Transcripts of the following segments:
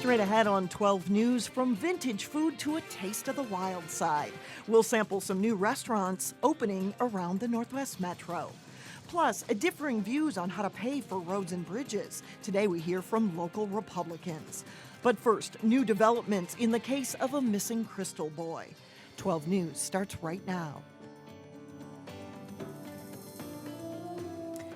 Straight ahead on 12 News, from vintage food to a taste of the wild side. We'll sample some new restaurants opening around the Northwest Metro. Plus, differing views on how to pay for roads and bridges. Today we hear from local Republicans. But first, new developments in the case of a missing Crystal boy. 12 News starts right now.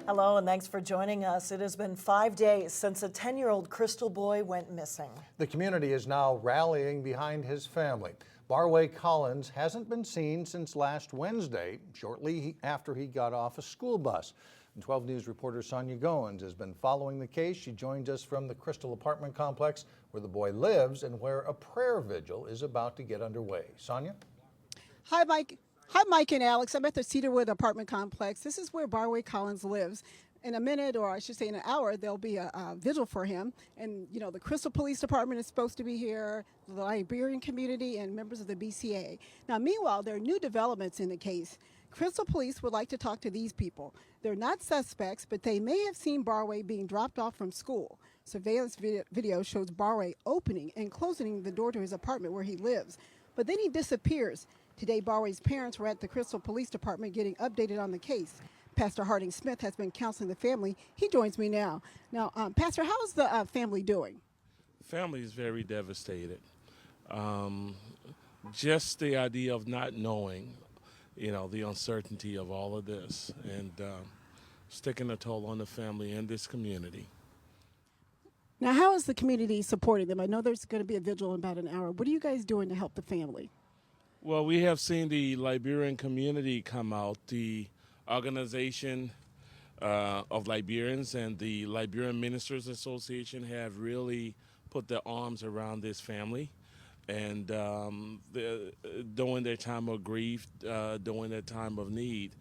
Hello, and thanks for joining us. It has been 5 days since a 10-year-old Crystal boy went missing. The community is now rallying behind his family. Barway Collins hasn't been seen since last Wednesday, shortly after he got off a school bus. And 12 News reporter Sonia Goins has been following the case. She joins us from the Crystal apartment complex where the boy lives and where a prayer vigil is about to get underway. Sonia? Hi, Mike. Hi, Mike and Alex. I'm at the Cedarwood apartment complex. This is where Barway Collins lives. In a minute, or I should say in an hour, there'll be a vigil for him. And, you know, the Crystal Police Department is supposed to be here, the Liberian community, and members of the BCA. Now, meanwhile, there are new developments in the case. Crystal Police would like to talk to these people. They're not suspects, but they may have seen Barway being dropped off from school. Surveillance video shows Barway opening and closing the door to his apartment where he lives. But then he disappears. Today, Barway's parents were at the Crystal Police Department getting updated on the case. Pastor Harding Smith has been counseling the family. He joins me now. Now, Pastor, how's the family doing? Family is very devastated. Just the idea of not knowing, you know, the uncertainty of all of this, and sticking a toll on the family and this community. Now, how is the community supporting them? I know there's going to be a vigil in about an hour. What are you guys doing to help the family? Well, we have seen the Liberian community come out. The organization of Liberians and the Liberian Ministers Association have really put their arms around this family, and during their time of grief, during their time of need,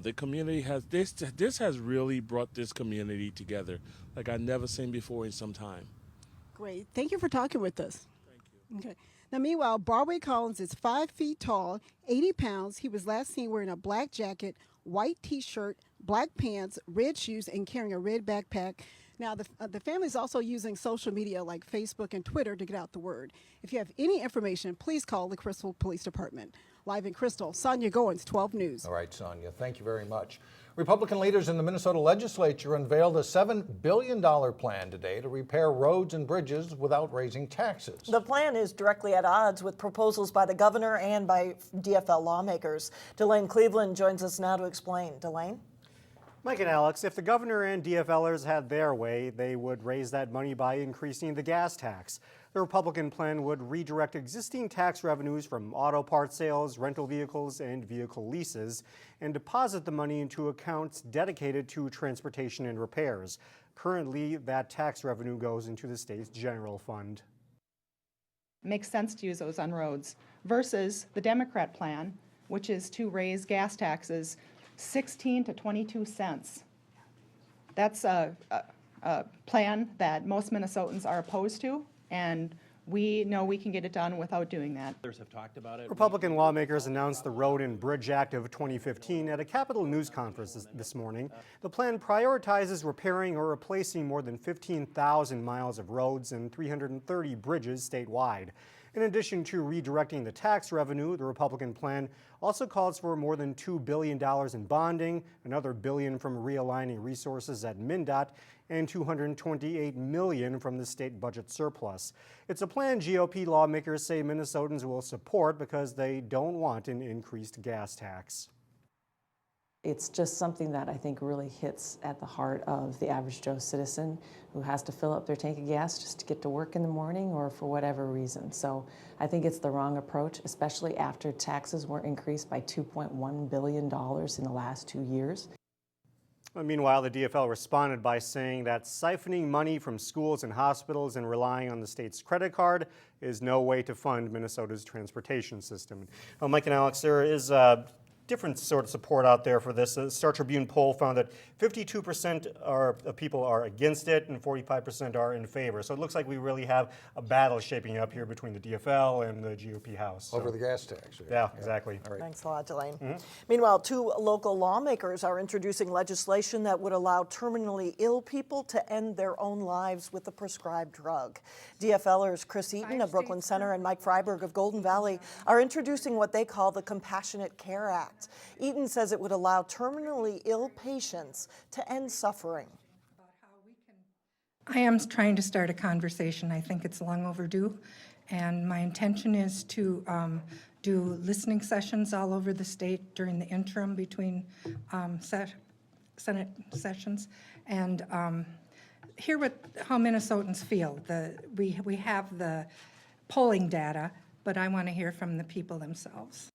the community has this has really brought this community together like I've never seen before in some time. Great. Thank you for talking with us. Thank you. Okay. Now, meanwhile, Barway Collins is 5 feet tall, 80 pounds. He was last seen wearing a black jacket, white T-shirt, black pants, red shoes, and carrying a red backpack. Now, the family is also using social media like Facebook and Twitter to get out the word. If you have any information, please call the Crystal Police Department. Live in Crystal, Sonia Goins, 12 News. All right, Sonia, thank you very much. Republican leaders in the Minnesota legislature unveiled a $7 billion plan today to repair roads and bridges without raising taxes. The plan is directly at odds with proposals by the governor and by DFL lawmakers. Delane Cleveland joins us now to explain. Delane? Mike and Alex, if the governor and DFLers had their way, they would raise that money by increasing the gas tax. The Republican plan would redirect existing tax revenues from auto part sales, rental vehicles, and vehicle leases, and deposit the money into accounts dedicated to transportation and repairs. Currently, that tax revenue goes into the state's general fund. It makes sense to use those on roads versus the Democrat plan, which is to raise gas taxes 16 to 22 cents. That's a plan that most Minnesotans are opposed to, and we know we can get it done without doing that. Others have talked about it. Republican lawmakers announced the Road and Bridge Act of 2015 at a Capitol News conference this morning. The plan prioritizes repairing or replacing more than 15,000 miles of roads and 330 bridges statewide. In addition to redirecting the tax revenue, the Republican plan also calls for more than $2 billion in bonding, another $1 billion from realigning resources at MnDOT, and $228 million from the state budget surplus. It's a plan GOP lawmakers say Minnesotans will support because they don't want an increased gas tax. It's just something that I think really hits at the heart of the average Joe citizen who has to fill up their tank of gas just to get to work in the morning or for whatever reason. So I think it's the wrong approach, especially after taxes were increased by $2.1 billion in the last 2 years. Meanwhile, the DFL responded by saying that siphoning money from schools and hospitals and relying on the state's credit card is no way to fund Minnesota's transportation system. Mike and Alex, there is different sort of support out there for this. The Star Tribune poll found that 52% of people are against it and 45% are in favor. So it looks like we really have a battle shaping up here between the DFL and the GOP House. Over the gas tax. Yeah, exactly. All right. Thanks a lot, Delane. Meanwhile, 2 local lawmakers are introducing legislation that would allow terminally ill people to end their own lives with a prescribed drug. DFLers Chris Eaton of Brooklyn Center and Mike Freiberg of Golden Valley are introducing what they call the Compassionate Care Act. Eaton says it would allow terminally ill patients to end suffering. I am trying to start a conversation. I think it's long overdue, and my intention is to do listening sessions all over the state during the interim between Senate sessions, and hear how Minnesotans feel. We have the polling data, but I want to hear from the people themselves.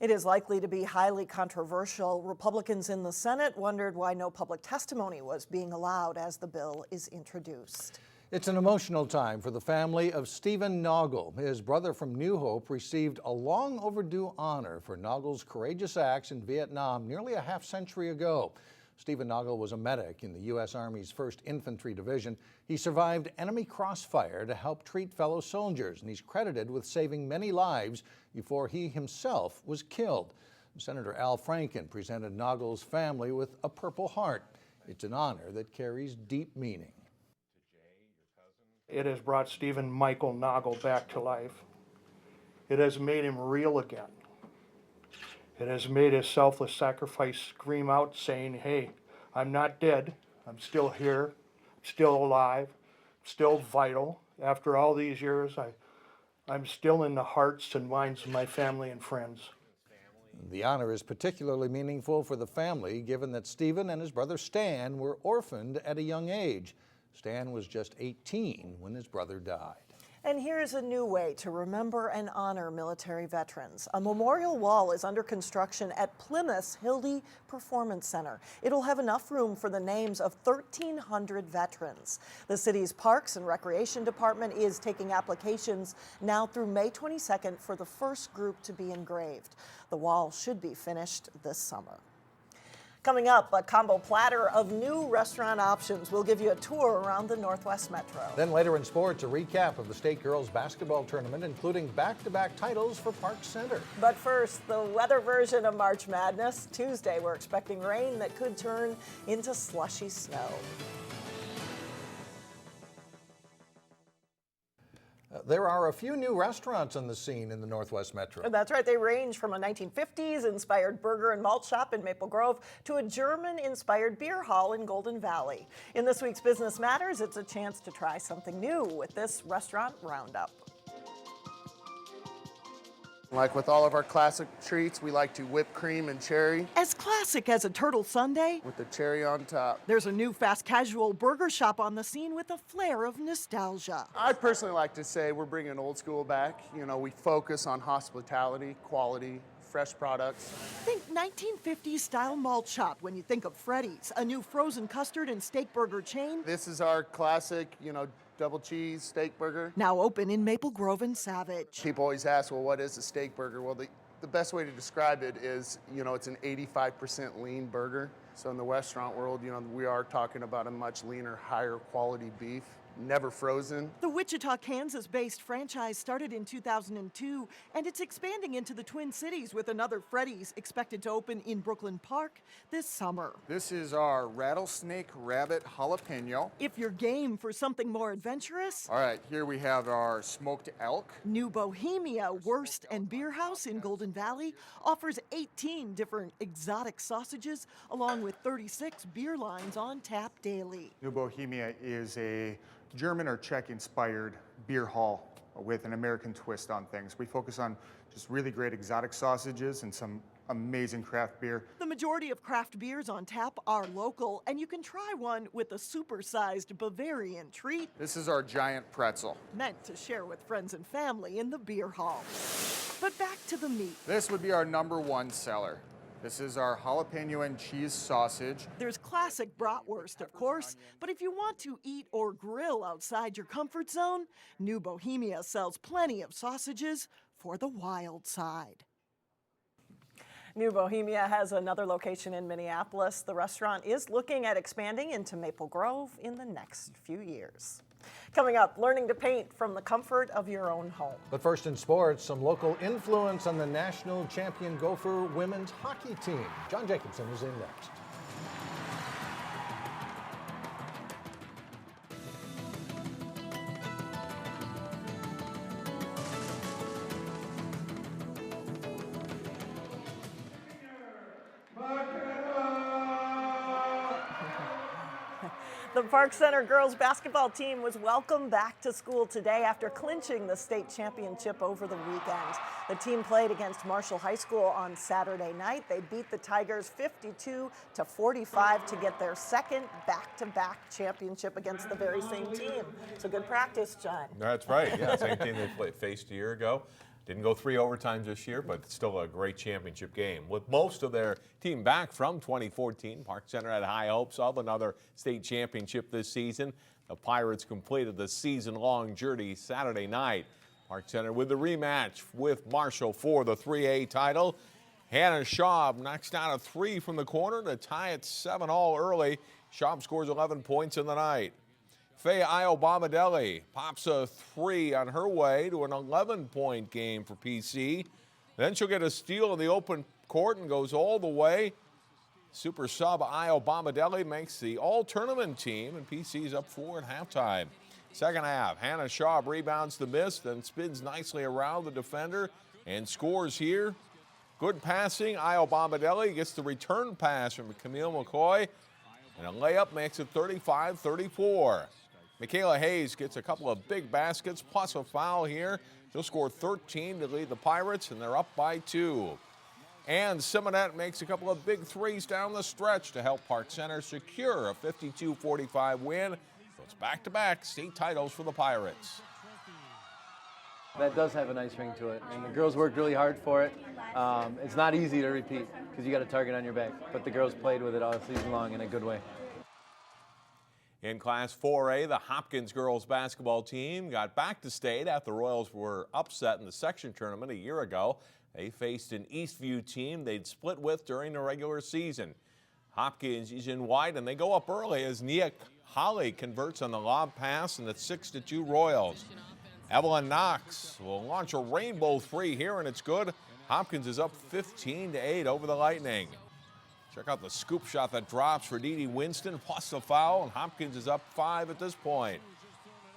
It is likely to be highly controversial. Republicans in the Senate wondered why no public testimony was being allowed as the bill is introduced. It's an emotional time for the family of Stephen Noggle. His brother from New Hope received a long overdue honor for Noggle's courageous acts in Vietnam nearly a half-century ago. Stephen Noggle was a medic in the U.S. Army's 1st Infantry Division. He survived enemy crossfire to help treat fellow soldiers, and he's credited with saving many lives before he himself was killed. Senator Al Franken presented Noggle's family with a Purple Heart. It's an honor that carries deep meaning. It has brought Stephen Michael Noggle back to life. It has made him real again. It has made his selfless sacrifice scream out saying, hey, I'm not dead, I'm still here, I'm still alive, still vital. After all these years, I'm still in the hearts and minds of my family and friends. The honor is particularly meaningful for the family, given that Stephen and his brother Stan were orphaned at a young age. Stan was just 18 when his brother died. And here's a new way to remember and honor military veterans. A memorial wall is under construction at Plymouth's Hildy Performance Center. It'll have enough room for the names of 1,300 veterans. The city's Parks and Recreation Department is taking applications now through May 22nd for the first group to be engraved. The wall should be finished this summer. Coming up, a combo platter of new restaurant options. We'll give you a tour around the Northwest Metro. Then later in sports, a recap of the state girls basketball tournament, including back-to-back titles for Park Center. But first, the weather version of March Madness. Tuesday, we're expecting rain that could turn into slushy snow. There are a few new restaurants on the scene in the Northwest Metro. That's right. They range from a 1950s-inspired burger and malt shop in Maple Grove to a German-inspired beer hall in Golden Valley. In this week's Business Matters, it's a chance to try something new with this restaurant Roundup. Like with all of our classic treats, we like to whip cream and cherry As classic as a turtle sundae, with the cherry on top. there's a new fast casual burger shop on the scene with a flair of nostalgia. I personally like to say we're bringing old school back. You know, we focus on hospitality, quality, fresh products. Think 1950s style malt shop when you think of Freddy's, a new frozen custard and steak burger chain, This is our classic, double cheese steak burger. now open in Maple Grove and Savage. People always ask, well, what is a steak burger? Well, the best way to describe it is, it's an 85% lean burger. So in the restaurant world, we are talking about a much leaner, higher quality beef, never frozen. The Wichita, Kansas-based franchise started in 2002, and it's expanding into the Twin Cities with another Freddy's expected to open in Brooklyn Park this summer. This is our rattlesnake rabbit jalapeno. If you're game for something more adventurous, All right, here we have our smoked elk. New Bohemia Wurst and Beer House in Golden Valley offers 18 different exotic sausages along with 36 beer lines on tap daily. New Bohemia is a German or Czech-inspired beer hall with an American twist on things. We focus on just really great exotic sausages and some amazing craft beer. The majority of craft beers on tap are local, and you can try one with a super-sized Bavarian treat This is our giant pretzel. meant to share with friends and family in the beer hall. But back to the meat. This would be our #1 seller. This is our jalapeno and cheese sausage. There's classic bratwurst, of course, but if you want to eat or grill outside your comfort zone, New Bohemia sells plenty of sausages for the wild side. New Bohemia has another location in Minneapolis. The restaurant is looking at expanding into Maple Grove in the next few years. Coming up, learning to paint from the comfort of your own home. But first in sports, some local influence on the national champion Gopher women's hockey team. John Jacobson is in next. The Park Center girls basketball team was welcomed back to school today after clinching the state championship over the weekend. The team played against Marshall High School on Saturday night. They beat the Tigers 52-45 to get their second back-to-back championship against the very same team. So good practice, John. That's right. Yeah, same team they faced a year ago. Didn't go 3 overtimes this year, but still a great championship game. With most of their team back from 2014, Park Center had high hopes of another state championship this season. The Pirates completed the season-long journey Saturday night. Park Center with the rematch with Marshall for the 3A title. Hannah Schaub knocks down a 3 from the corner to tie it 7-all early. Schaub scores 11 points in the night. Faye Iobomadelli pops a 3 on her way to an 11-point game for PC. Then she'll get a steal in the open court and goes all the way. Super sub Iobomadelli makes the all-tournament team, and PC's up 4 at halftime. Second half, Hannah Schaub rebounds the miss, then spins nicely around the defender and scores here. Good passing. Iobomadelli gets the return pass from Camille McCoy, and a layup makes it 35-34. Michaela Hayes gets a couple of big baskets plus a foul here. She'll score 13 to lead the Pirates, and they're up by 2. And Simonette makes a couple of big threes down the stretch to help Park Center secure a 52-45 win. So it's back-to-back state titles for the Pirates. That does have a nice ring to it, and the girls worked really hard for it. It's not easy to repeat because you got a target on your back, but the girls played with it all season long in a good way. In Class 4A, the Hopkins girls basketball team got back to state after the Royals were upset in the section tournament a year ago. They faced an Eastview team they'd split with during the regular season. Hopkins is in white, and they go up early as Nia Holly converts on the lob pass, and it's 6-2 Royals. Evelyn Knox will launch a rainbow 3 here, and it's good. Hopkins is up 15-8 over the Lightning. Check out the scoop shot that drops for Dee Dee Winston, plus the foul, and Hopkins is up 5 at this point.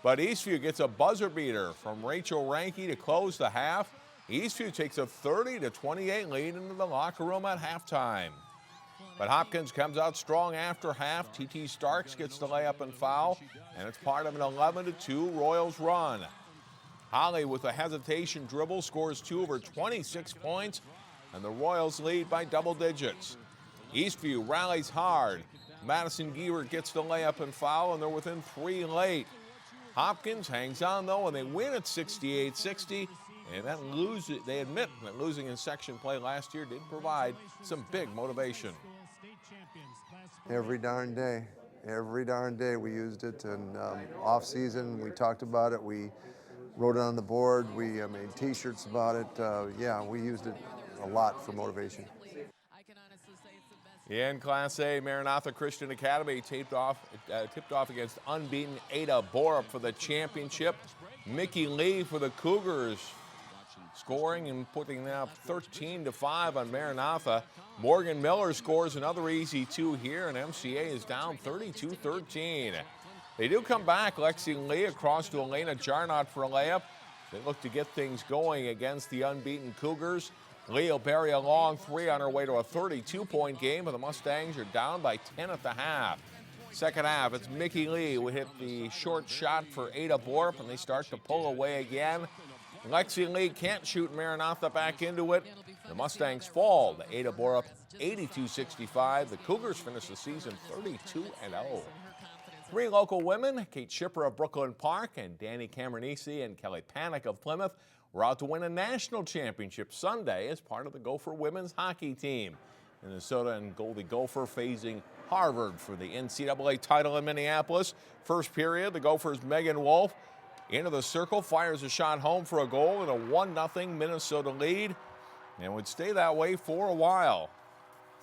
But Eastview gets a buzzer beater from Rachel Ranke to close the half. Eastview takes a 30-28 lead into the locker room at halftime. But Hopkins comes out strong after half. T.T. Starks gets the layup and foul, and it's part of an 11-2 Royals run. Holly with a hesitation dribble scores 2 over 26 points, and the Royals lead by double digits. Eastview rallies hard. Madison Giewert gets the layup and foul, and they're within 3 late. Hopkins hangs on, though, and they win at 68-60. And they admit that losing in section play last year did provide some big motivation. Every darn day. Every darn day we used it. And off season, we talked about it. We wrote it on the board. We made T-shirts about it. Yeah, we used it a lot for motivation. In Class A, Maranatha Christian Academy tipped off against unbeaten Ada-Borup for the championship. Mickey Lee for the Cougars, scoring and putting them up 13-5 on Maranatha. Morgan Miller scores another easy 2 here, and MCA is down 32-13. They do come back. Lexi Lee across to Elena Jarnot for a layup. They look to get things going against the unbeaten Cougars. Lee will bury a long 3 on her way to a 32-point game, but the Mustangs are down by 10 at the half. Second half, it's Mickey Lee who hit the short shot for Ada-Borup, and they start to pull away again. Lexi Lee can't shoot Maranatha back into it. The Mustangs fall to Ada-Borup 82-65. The Cougars finish the season 32-0. 3 local women, Kate Schipper of Brooklyn Park and Danny Cameronese and Kelly Panic of Plymouth, were out to win a national championship Sunday as part of the Gopher women's hockey team. Minnesota and Goldie Gopher facing Harvard for the NCAA title in Minneapolis. First period, the Gophers' Megan Wolf into the circle, fires a shot home for a goal and a 1-0 Minnesota lead. and would stay that way for a while.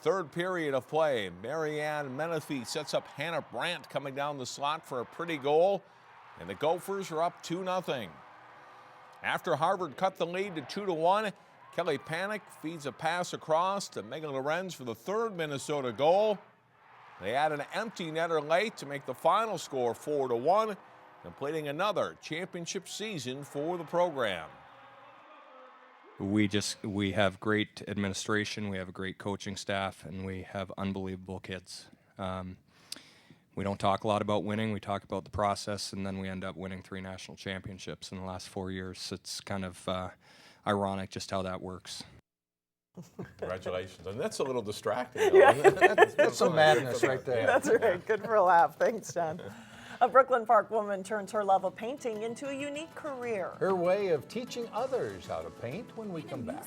Third period of play, Marianne Menifee sets up Hannah Brandt coming down the slot for a pretty goal, and the Gophers are up 2-0. After Harvard cut the lead to 2-1, Kelly Panic feeds a pass across to Megan Lorenz for the third Minnesota goal. They add an empty netter late to make the final score 4-1, completing another championship season for the program. We have great administration, we have a great coaching staff, and we have unbelievable kids. We don't talk a lot about winning, we talk about the process, and then we end up winning 3 national championships in the last 4 years. It's kind of ironic just how that works. Congratulations. And that's a little distracting. Yeah. That's some madness right there. That's right. Good for a laugh. Thanks, John. A Brooklyn Park woman turns her love of painting into a unique career. Her way of teaching others how to paint when we come back.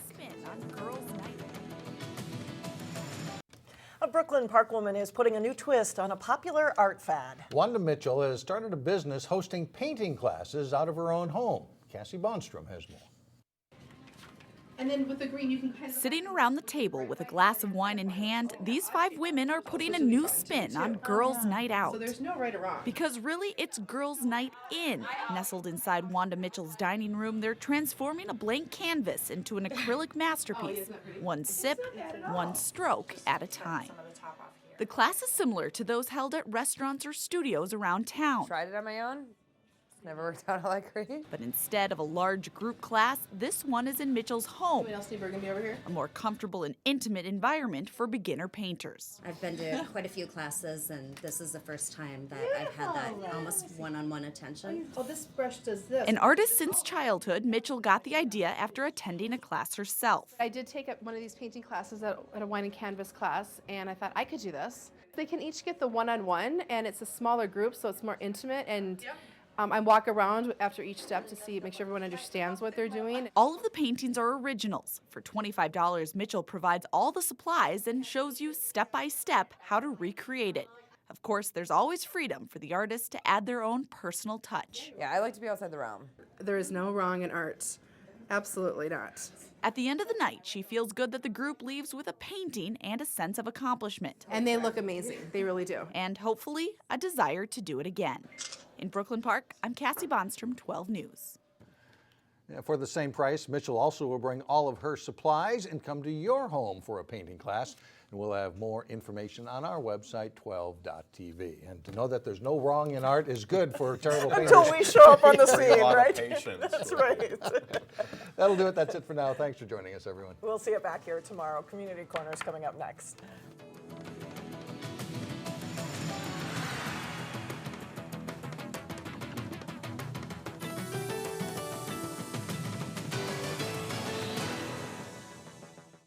A Brooklyn Park woman is putting a new twist on a popular art fad. Wanda Mitchell has started a business hosting painting classes out of her own home. Cassie Bonstrom has more. And then with the green, you can kind of... Sitting around the table with a glass of wine in hand, these 5 women are putting a new spin on Girls' Night Out. So there's no right or wrong. Because really, it's Girls' Night In. Nestled inside Wanda Mitchell's dining room, they're transforming a blank canvas into an acrylic masterpiece. One sip, one stroke at a time. The class is similar to those held at restaurants or studios around town. Tried it on my own. Never worked out all that great. But instead of a large group class, this one is in Mitchell's home. Anyone else need burgundy over here? A more comfortable and intimate environment for beginner painters. I've been to quite a few classes, and this is the first time that I've had that almost one-on-one attention. Oh, this brush does this. An artist since childhood, Mitchell got the idea after attending a class herself. I did take up one of these painting classes at a wine and canvas class, and I thought I could do this. They can each get the one-on-one, and it's a smaller group, so it's more intimate, and I walk around after each step to make sure everyone understands what they're doing. All of the paintings are originals. For $25, Mitchell provides all the supplies and shows you step by step how to recreate it. Of course, there's always freedom for the artist to add their own personal touch. Yeah, I like to be outside the realm. There is no wrong in art. Absolutely not. At the end of the night, she feels good that the group leaves with a painting and a sense of accomplishment. And they look amazing. They really do. And hopefully, a desire to do it again. In Brooklyn Park, I'm Cassie Bonstrom, 12 News. For the same price, Mitchell also will bring all of her supplies and come to your home for a painting class. And we'll have more information on our website, 12.tv. And to know that there's no wrong in art is good for terrible painters. Until we show up on the scene, right? That's right. That'll do it. That's it for now. Thanks for joining us, everyone. We'll see you back here tomorrow. Community Corner is coming up next.